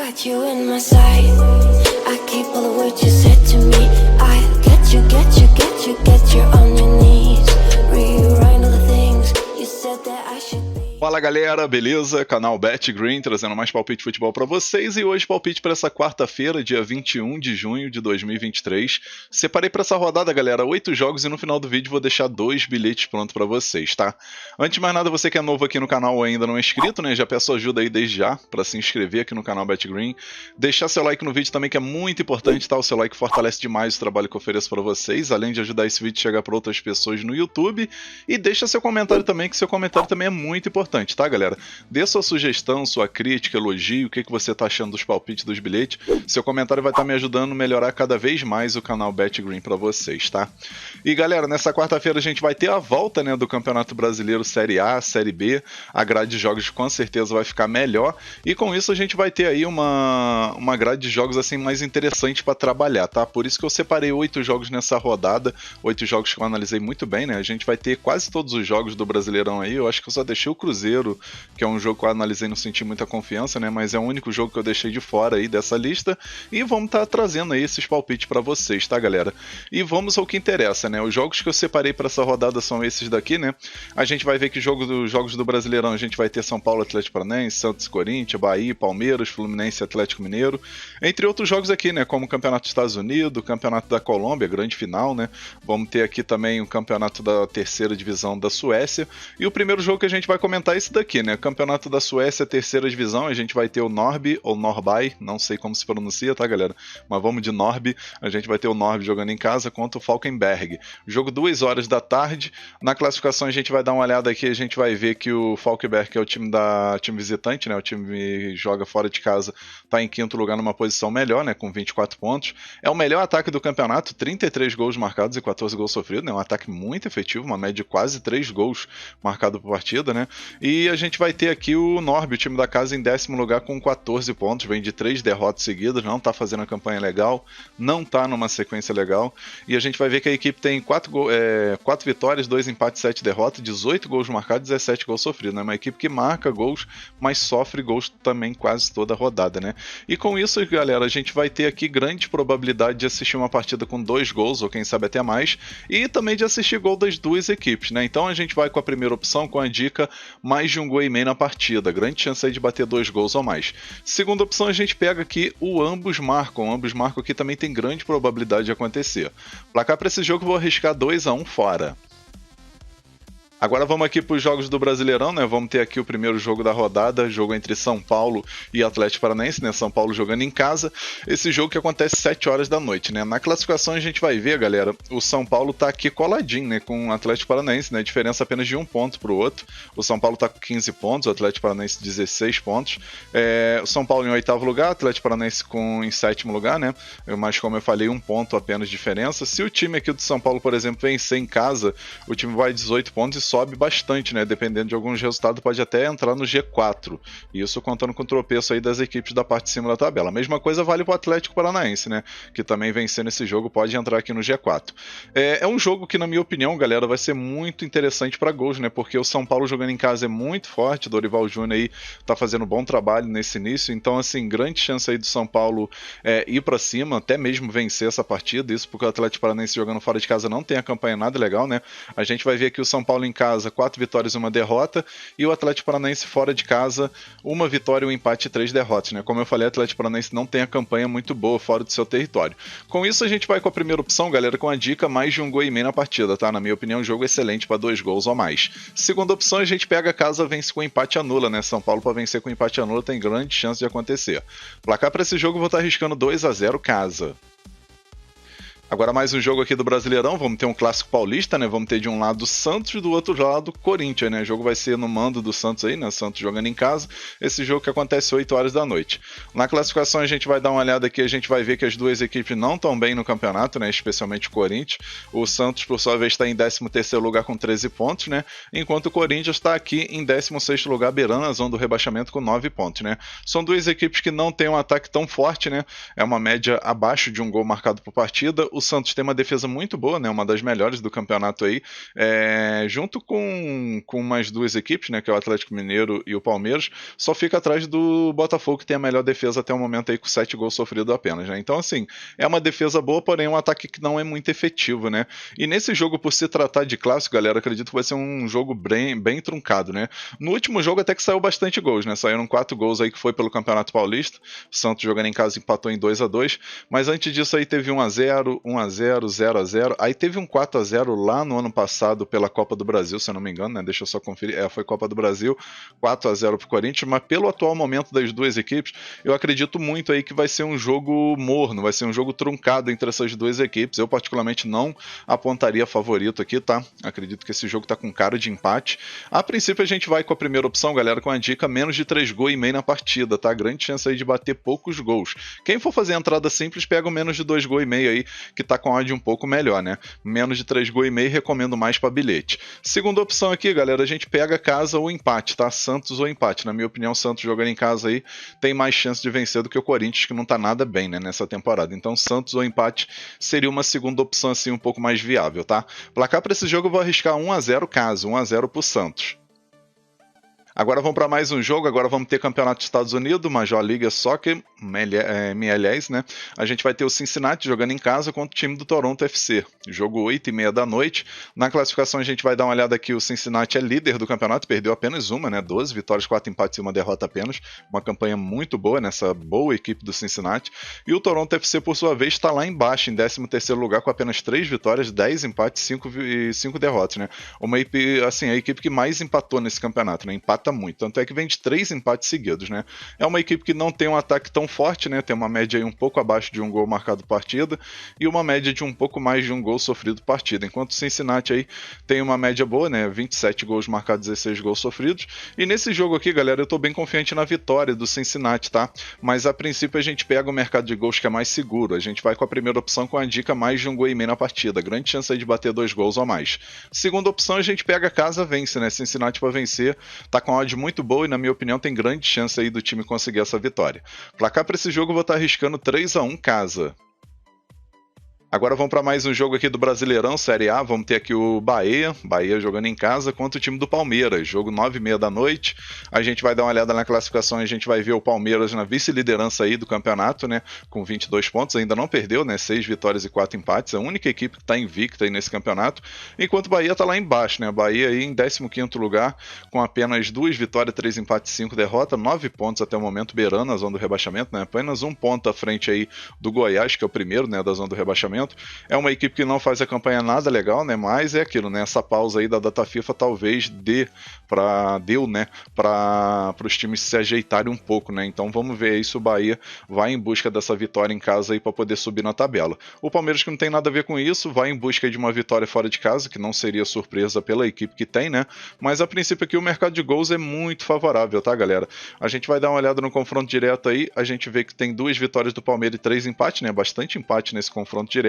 got you in my sight. I keep all the words you said to me. I get you on your knees. Rewrite all the things you said that I should be. Fala galera, beleza? Canal BetGreen trazendo mais palpite de futebol para vocês e hoje palpite para essa quarta-feira, dia 21 de junho de 2023. Separei para essa rodada, galera, 8 jogos e no final do vídeo vou deixar 2 bilhetes prontos para vocês, tá? Antes de mais nada, você que é novo aqui no canal ou ainda não é inscrito, né? Já peço ajuda aí desde já para se inscrever aqui no canal BetGreen. Deixar seu like no vídeo também que é muito importante, tá? O seu like fortalece demais o trabalho que eu ofereço para vocês, além de ajudar esse vídeo a chegar para outras pessoas no YouTube. E deixa seu comentário também, que seu comentário também é muito importante, tá, galera? Dê sua sugestão, sua crítica, elogio, o que você tá achando dos palpites dos bilhetes. Seu comentário vai estar me ajudando a melhorar cada vez mais o canal BetGreen para vocês, tá? E galera, nessa quarta-feira a gente vai ter a volta, né, do Campeonato Brasileiro Série A, Série B. A grade de jogos com certeza vai ficar melhor e com isso a gente vai ter aí uma grade de jogos assim mais interessante para trabalhar, tá? Por isso que eu separei 8 jogos nessa rodada, 8 jogos que eu analisei muito bem, né? A gente vai ter quase todos os jogos do Brasileirão aí. Eu acho que eu só deixei o Cruzeiro, que é um jogo que eu analisei e não senti muita confiança, né? Mas é o único jogo que eu deixei de fora aí dessa lista. E vamos estar trazendo aí esses palpites para vocês, tá, galera? E vamos ao que interessa, né? Os jogos que eu separei para essa rodada são esses daqui, né? A gente vai ver que jogos do Brasileirão a gente vai ter São Paulo, Atlético Paranaense, Santos, Corinthians, Bahia, Palmeiras, Fluminense, Atlético Mineiro. Entre outros jogos aqui, né? Como o Campeonato dos Estados Unidos, o Campeonato da Colômbia, grande final, né? Vamos ter aqui também o Campeonato da Terceira Divisão da Suécia. E o primeiro jogo que a gente vai comentar é esse daqui, né? Campeonato da Suécia, Terceira Divisão. A gente vai ter o Norrby ou Norrby, não sei como se pronuncia, tá, galera? Mas vamos de Norrby. A gente vai ter o Norrby jogando em casa contra o Falkenberg. Jogo 2 horas da tarde. Na classificação a gente vai dar uma olhada aqui, a gente vai ver que o Falkenberg, que é o time visitante, né? O time que joga fora de casa, tá em quinto lugar numa posição melhor, né? Com 24 pontos. É o melhor ataque do campeonato, 33 gols marcados e 14 gols sofridos, né? Um ataque muito efetivo, uma média de quase 3 gols marcados por partida, né? E a gente vai ter aqui o Norrby, o time da casa, em 10º lugar com 14 pontos, vem de 3 derrotas seguidas, não tá fazendo a campanha legal, não tá numa sequência legal, e a gente vai ver que a equipe tem 4 vitórias, 2 empates, 7 derrotas, 18 gols marcados e 17 gols sofridos, né? Uma equipe que marca gols, mas sofre gols também quase toda a rodada, né? E com isso, galera, a gente vai ter aqui grande probabilidade de assistir uma partida com 2 gols, ou quem sabe até mais, e também de assistir gol das duas equipes, né? Então a gente vai com a primeira opção, com a dica mais de um gol e meio na partida, grande chance aí de bater 2 gols ou mais. Segunda opção, a gente pega aqui o ambos marcam aqui também tem grande probabilidade de acontecer. Placar para esse jogo eu vou arriscar 2-1 fora. Agora vamos aqui para os jogos do Brasileirão, né? Vamos ter aqui o primeiro jogo da rodada, jogo entre São Paulo e Atlético Paranaense, né? São Paulo jogando em casa. Esse jogo que acontece 7 horas da noite, né? Na classificação a gente vai ver, galera, o São Paulo tá aqui coladinho, né? Com o Atlético Paranaense, né? Diferença apenas de 1 ponto para o outro. O São Paulo tá com 15 pontos, o Atlético Paranaense 16 pontos. O São Paulo em 8º lugar, o Atlético Paranaense em 7º lugar, né? Mas como eu falei, 1 ponto apenas de diferença. Se o time aqui do São Paulo, por exemplo, vencer em casa, o time vai 18 pontos e sobe bastante, né? Dependendo de alguns resultados, pode até entrar no G4. Isso contando com o tropeço aí das equipes da parte de cima da tabela. A mesma coisa vale para o Atlético Paranaense, né? Que também vencendo esse jogo pode entrar aqui no G4. É um jogo que, na minha opinião, galera, vai ser muito interessante para gols, né? Porque o São Paulo jogando em casa é muito forte. Dorival Júnior aí tá fazendo um bom trabalho nesse início. Então, assim, grande chance aí do São Paulo ir para cima, até mesmo vencer essa partida. Isso porque o Atlético Paranaense jogando fora de casa não tem a campanha nada legal, né? A gente vai ver aqui o São Paulo em casa 4 vitórias e 1 derrota, e o Atlético Paranaense fora de casa, 1 vitória, 1 empate e 3 derrotas, né? Como eu falei, o Atlético Paranaense não tem a campanha muito boa fora do seu território. Com isso, a gente vai com a primeira opção, galera, com a dica mais de 1 gol e meio na partida, tá? Na minha opinião, um jogo excelente para 2 gols ou mais. Segunda opção, a gente pega a casa, vence com empate anula, né? São Paulo para vencer com empate anula tem grande chance de acontecer. Placar para esse jogo, eu vou estar arriscando 2-0 casa. Agora mais um jogo aqui do Brasileirão, vamos ter um clássico paulista, né? Vamos ter de um lado o Santos e do outro lado o Corinthians, né? O jogo vai ser no mando do Santos aí, né? Santos jogando em casa. Esse jogo que acontece 8 horas da noite. Na classificação a gente vai dar uma olhada aqui, a gente vai ver que as duas equipes não estão bem no campeonato, né? Especialmente o Corinthians. O Santos, por sua vez, está em 13º lugar com 13 pontos, né? Enquanto o Corinthians está aqui em 16º lugar, beirando a zona do rebaixamento com 9 pontos, né? São duas equipes que não têm um ataque tão forte, né? É uma média abaixo de 1 gol marcado por partida. o Santos tem uma defesa muito boa, né, uma das melhores do campeonato aí, junto com umas duas equipes, né, que é o Atlético Mineiro e o Palmeiras, só fica atrás do Botafogo, que tem a melhor defesa até o momento aí, com 7 gols sofridos apenas, né? Então, assim, é uma defesa boa, porém um ataque que não é muito efetivo, né? E nesse jogo, por se tratar de clássico, galera, acredito que vai ser um jogo bem truncado, né? No último jogo até que saiu bastante gols, né? Saíram 4 gols aí que foi pelo Campeonato Paulista. O Santos jogando em casa empatou em 2-2, mas antes disso aí teve 1-0, 1-0, 0-0, aí teve um 4-0 lá no ano passado pela Copa do Brasil, se eu não me engano, né? Deixa eu só conferir. Foi Copa do Brasil, 4-0 pro Corinthians, mas pelo atual momento das duas equipes, eu acredito muito aí que vai ser um jogo morno, vai ser um jogo truncado entre essas duas equipes. Eu particularmente não apontaria favorito aqui, tá? Acredito que esse jogo tá com cara de empate. A princípio a gente vai com a primeira opção, galera, com a dica menos de 3 gols e meio na partida, tá? Grande chance aí de bater poucos gols. Quem for fazer a entrada simples, pega o menos de 2 gols e meio aí, que tá com a odd um pouco melhor, né? Menos de 3 gols e meio, recomendo mais para bilhete. Segunda opção aqui, galera, a gente pega casa ou empate, tá? Santos ou empate. Na minha opinião, Santos jogando em casa aí tem mais chance de vencer do que o Corinthians, que não tá nada bem, né, nessa temporada. Então, Santos ou empate seria uma segunda opção assim um pouco mais viável, tá? Placar para esse jogo eu vou arriscar 1-0 caso, 1-0 pro Santos. Agora vamos para mais um jogo, agora vamos ter Campeonato dos Estados Unidos, Major League Soccer, MLS, né? A gente vai ter o Cincinnati jogando em casa contra o time do Toronto FC. Jogo 8h30 da noite. Na classificação a gente vai dar uma olhada aqui, o Cincinnati é líder do campeonato, perdeu apenas uma, né? 12 vitórias, 4 empates e uma derrota apenas. Uma campanha muito boa nessa boa equipe do Cincinnati. E o Toronto FC, por sua vez, está lá embaixo, em 13º lugar, com apenas 3 vitórias, 10 empates e 5 derrotas, né? Uma equipe, assim, a equipe que mais empatou nesse campeonato, né? Empata muito, tanto é que vem de 3 empates seguidos, né? É uma equipe que não tem um ataque tão forte, né? Tem uma média aí um pouco abaixo de um gol marcado por partida e uma média de um pouco mais de um gol sofrido por partida, enquanto o Cincinnati aí tem uma média boa, né? 27 gols marcados, 16 gols sofridos. E nesse jogo aqui, galera, eu tô bem confiante na vitória do Cincinnati, tá? Mas a princípio a gente pega o mercado de gols que é mais seguro. A gente vai com a primeira opção com a dica mais de um gol e meio na partida. Grande chance aí de bater 2 gols ou mais. Segunda opção a gente pega casa, vence, né? Cincinnati para vencer, tá com a odd muito boa e, na minha opinião, tem grande chance aí do time conseguir essa vitória. Placar para esse jogo eu vou estar arriscando 3-1 casa. Agora vamos para mais um jogo aqui do Brasileirão, Série A. Vamos ter aqui o Bahia jogando em casa contra o time do Palmeiras. Jogo 9h30 da noite. A gente vai dar uma olhada na classificação e a gente vai ver o Palmeiras na vice-liderança aí do campeonato, né? Com 22 pontos, ainda não perdeu, né? 6 vitórias e 4 empates. É a única equipe que está invicta aí nesse campeonato. Enquanto o Bahia está lá embaixo, né? Bahia aí em 15º lugar, com apenas 2 vitórias, 3 empates e 5 derrotas. 9 pontos até o momento, beirando a zona do rebaixamento, né? Apenas 1 ponto à frente aí do Goiás, que é o primeiro, né? Da zona do rebaixamento. É uma equipe que não faz a campanha nada legal, né? Mas é aquilo, né? Essa pausa aí da data FIFA talvez deu, né? Para os times se ajeitarem um pouco, né? Então vamos ver aí se o Bahia vai em busca dessa vitória em casa aí para poder subir na tabela. O Palmeiras, que não tem nada a ver com isso, vai em busca de uma vitória fora de casa, que não seria surpresa pela equipe que tem, né? Mas a princípio aqui o mercado de gols é muito favorável, tá, galera? A gente vai dar uma olhada no confronto direto aí, a gente vê que tem 2 vitórias do Palmeiras e 3 empates, né? Bastante empate nesse confronto direto.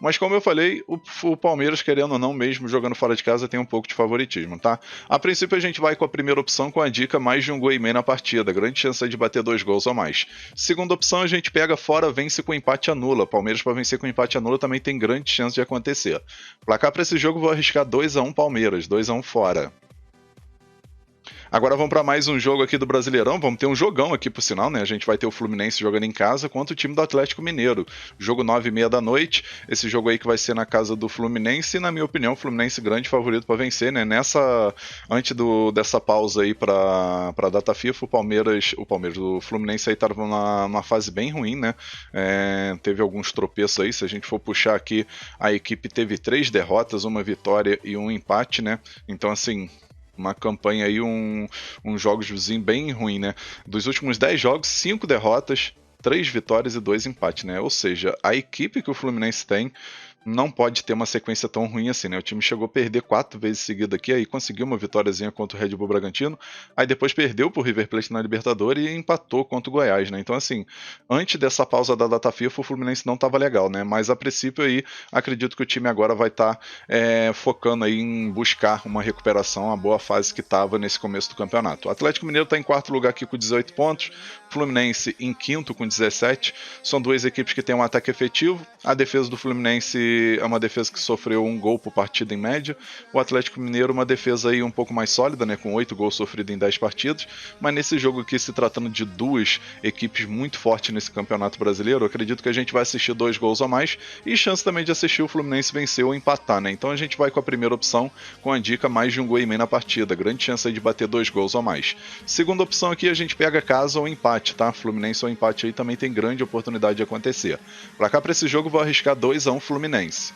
Mas como eu falei, o Palmeiras, querendo ou não, mesmo jogando fora de casa, tem um pouco de favoritismo, tá? A princípio a gente vai com a primeira opção com a dica mais de um gol e meio na partida. Grande chance de bater 2 gols ou mais. Segunda opção a gente pega fora, vence com empate anula. Palmeiras para vencer com empate anula também tem grande chance de acontecer. Placar para esse jogo vou arriscar 2-1 Palmeiras, 2-1 fora. Agora vamos para mais um jogo aqui do Brasileirão, vamos ter um jogão aqui por sinal, né? A gente vai ter o Fluminense jogando em casa contra o time do Atlético Mineiro. Jogo 9h30 da noite, esse jogo aí que vai ser na casa do Fluminense e, na minha opinião, o Fluminense grande favorito para vencer, né? Antes dessa pausa aí para a data FIFA, o Fluminense aí estava numa fase bem ruim, né? Teve alguns tropeços aí, se a gente for puxar aqui, a equipe teve 3 derrotas, 1 vitória e 1 empate, né? Então, assim, uma campanha aí, um jogozinho bem ruim, né? Dos últimos 10 jogos, 5 derrotas, 3 vitórias e 2 empates, né? Ou seja, a equipe que o Fluminense tem não pode ter uma sequência tão ruim assim, né? O time chegou a perder 4 vezes seguida aqui, aí conseguiu uma vitóriazinha contra o Red Bull Bragantino, aí depois perdeu pro River Plate na Libertadores e empatou contra o Goiás, né? Então, assim, antes dessa pausa da data FIFA, o Fluminense não estava legal, né? Mas a princípio aí, acredito que o time agora vai estar focando aí em buscar uma recuperação, a boa fase que estava nesse começo do campeonato. O Atlético Mineiro está em 4º lugar aqui com 18 pontos, Fluminense em 5º com 17. São duas equipes que têm um ataque efetivo. A defesa do Fluminense é uma defesa que sofreu 1 gol por partida em média. O Atlético Mineiro uma defesa aí um pouco mais sólida, né, com 8 gols sofridos em 10 partidas. Mas nesse jogo aqui, se tratando de duas equipes muito fortes nesse campeonato brasileiro, eu acredito que a gente vai assistir 2 gols a mais e chance também de assistir o Fluminense vencer ou empatar, né? Então a gente vai com a primeira opção, com a dica mais de 1 gol e meio na partida. Grande chance aí de bater 2 gols a mais. Segunda opção aqui, a gente pega casa ou empate, tá? Fluminense ou empate aí também tem grande oportunidade de acontecer. Pra cá, pra esse jogo, vou arriscar 2-1 Fluminense.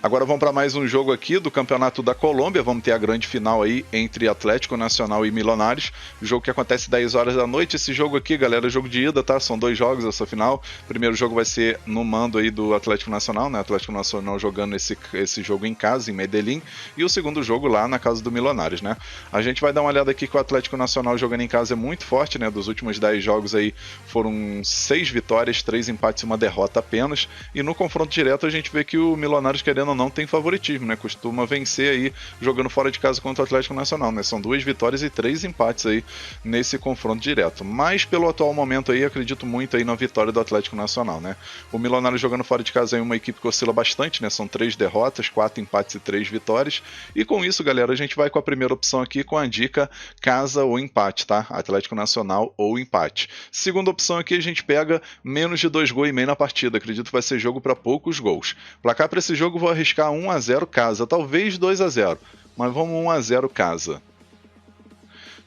Agora vamos para mais um jogo aqui do Campeonato da Colômbia. Vamos ter a grande final aí entre Atlético Nacional e Milionários. Jogo que acontece 10 horas da noite. Esse jogo aqui, galera, é jogo de ida, tá? São 2 jogos essa final. O primeiro jogo vai ser no mando aí do Atlético Nacional, né? Atlético Nacional jogando esse jogo em casa, em Medellín. E o segundo jogo lá na casa do Milionários, né? A gente vai dar uma olhada aqui que o Atlético Nacional jogando em casa é muito forte, né? Dos últimos 10 jogos aí foram 6 vitórias, 3 empates e 1 derrota apenas. E no confronto direto a gente vê que o Milionários, querendo ou não, tem favoritismo, né? Costuma vencer aí jogando fora de casa contra o Atlético Nacional, né? São 2 vitórias e 3 empates aí nesse confronto direto. Mas pelo atual momento aí, acredito muito aí na vitória do Atlético Nacional, né? O Milionário jogando fora de casa é uma equipe que oscila bastante, né? São 3 derrotas, 4 empates e 3 vitórias. E com isso, galera, a gente vai com a primeira opção aqui com a dica casa ou empate, tá? Atlético Nacional ou empate. Segunda opção aqui, a gente pega menos de 2 gols e meio na partida. Acredito que vai ser jogo para poucos gols. Placar para esse jogo, vou arriscar 1-0 casa, talvez 2-0, mas vamos 1-0 casa.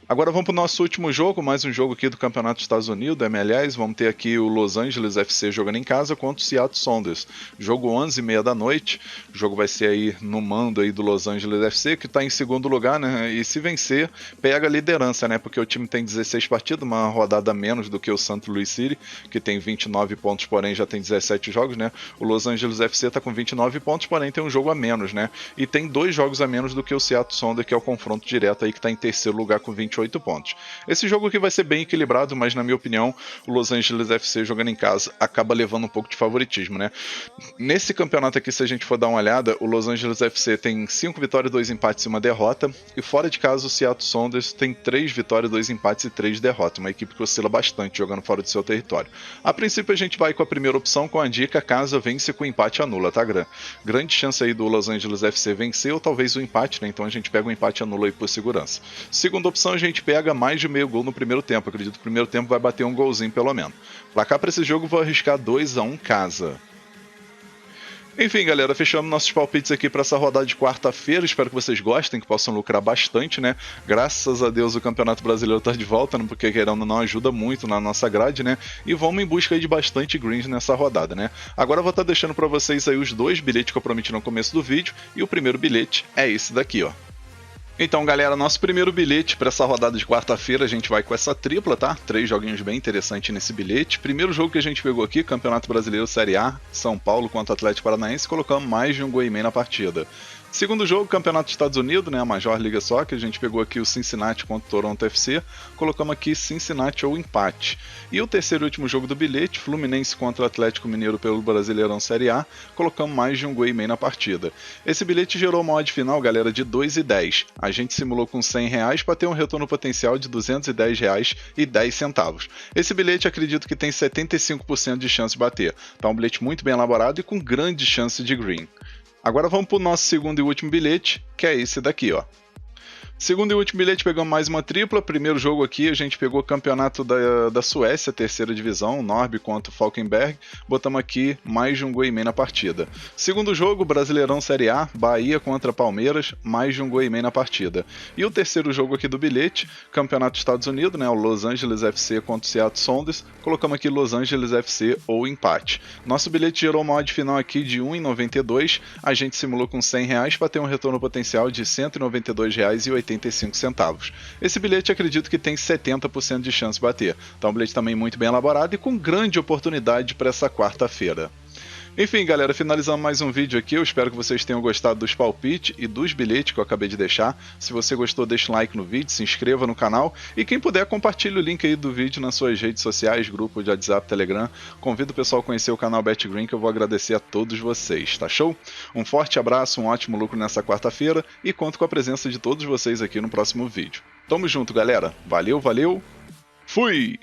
Agora vamos para o nosso último jogo, mais um jogo aqui do Campeonato dos Estados Unidos, MLS. Vamos ter aqui o Los Angeles FC jogando em casa contra o Seattle Sounders. Jogo 11h30 da noite. O jogo vai ser aí no mando aí do Los Angeles FC, que está em segundo lugar, né? E se vencer, pega a liderança, né? Porque o time tem 16 partidas, uma rodada a menos do que o St. Louis City, que tem 29 pontos, porém já tem 17 jogos, né? O Los Angeles FC está com 29 pontos, porém tem um jogo a menos, né? E tem 2 jogos a menos do que o Seattle Sounders, que é o confronto direto aí, que está em terceiro lugar com 28 pontos. Esse jogo aqui vai ser bem equilibrado, mas na minha opinião, o Los Angeles FC jogando em casa acaba levando um pouco de favoritismo, né? Nesse campeonato aqui, se a gente for dar uma olhada, o Los Angeles FC tem 5 vitórias, 2 empates e 1 derrota, e fora de casa o Seattle Sounders tem 3 vitórias, 2 empates e 3 derrotas, uma equipe que oscila bastante jogando fora do seu território. A princípio a gente vai com a primeira opção, com a dica casa vence com empate anula, tá? Grande chance aí do Los Angeles FC vencer ou talvez o empate, né? Então a gente pega o empate anula aí por segurança. Segunda opção, a gente pega mais de meio gol no primeiro tempo. Acredito que o primeiro tempo vai bater um golzinho pelo menos. Placar para esse jogo, vou arriscar 2-1 casa. Enfim, galera, fechamos nossos palpites aqui para essa rodada de quarta-feira. Espero que vocês gostem, que possam lucrar bastante, né? Graças a Deus o Campeonato Brasileiro tá de volta, né? Porque querendo ou não ajuda muito na nossa grade, né? E vamos em busca aí de bastante greens nessa rodada, né? Agora eu vou estar deixando para vocês aí os 2 bilhetes que eu prometi no começo do vídeo. E o primeiro bilhete é esse daqui, ó. Então, galera, nosso primeiro bilhete para essa rodada de quarta-feira, a gente vai com essa tripla, tá? 3 joguinhos bem interessantes nesse bilhete. Primeiro jogo que a gente pegou aqui, Campeonato Brasileiro Série A, São Paulo contra o Atlético Paranaense, colocamos mais de 1 gol e meio na partida. Segundo jogo, Campeonato dos Estados Unidos, né, a Major Liga Soccer, a gente pegou aqui o Cincinnati contra o Toronto FC, colocamos aqui Cincinnati ou empate. E o terceiro e último jogo do bilhete, Fluminense contra o Atlético Mineiro pelo Brasileirão Série A, colocamos mais de 1 gol e meio na partida. Esse bilhete gerou uma odd final, galera, de 2,10. A gente simulou com R$100 para ter um retorno potencial de R$210,10. Esse bilhete acredito que tem 75% de chance de bater. Tá um bilhete muito bem elaborado e com grande chance de green. Agora vamos para o nosso segundo e último bilhete, que é esse daqui, ó. Segundo e último bilhete, pegamos mais uma tripla. Primeiro jogo aqui, a gente pegou o campeonato da Suécia, terceira divisão, Norrby contra o Falkenberg. Botamos aqui mais de 1 gol e meio na partida. Segundo jogo, Brasileirão Série A, Bahia contra Palmeiras, mais de 1 gol e meio na partida. E o terceiro jogo aqui do bilhete, Campeonato dos Estados Unidos, né, o Los Angeles FC contra o Seattle Sounders. Colocamos aqui Los Angeles FC ou empate. Nosso bilhete gerou uma odd final aqui de 1,92. A gente simulou com R$100 para ter um retorno potencial de R$192,85. Esse bilhete acredito que tem 70% de chance de bater. Então um bilhete também muito bem elaborado e com grande oportunidade para essa quarta-feira. Enfim, galera, finalizando mais um vídeo aqui. Eu espero que vocês tenham gostado dos palpites e dos bilhetes que eu acabei de deixar. Se você gostou, deixa um like no vídeo, se inscreva no canal e quem puder, compartilhe o link aí do vídeo nas suas redes sociais, grupo de WhatsApp, Telegram. Convido o pessoal a conhecer o canal BetGreen, que eu vou agradecer a todos vocês, tá show? Um forte abraço, um ótimo lucro nessa quarta-feira e conto com a presença de todos vocês aqui no próximo vídeo. Tamo junto, galera. Valeu, valeu. Fui!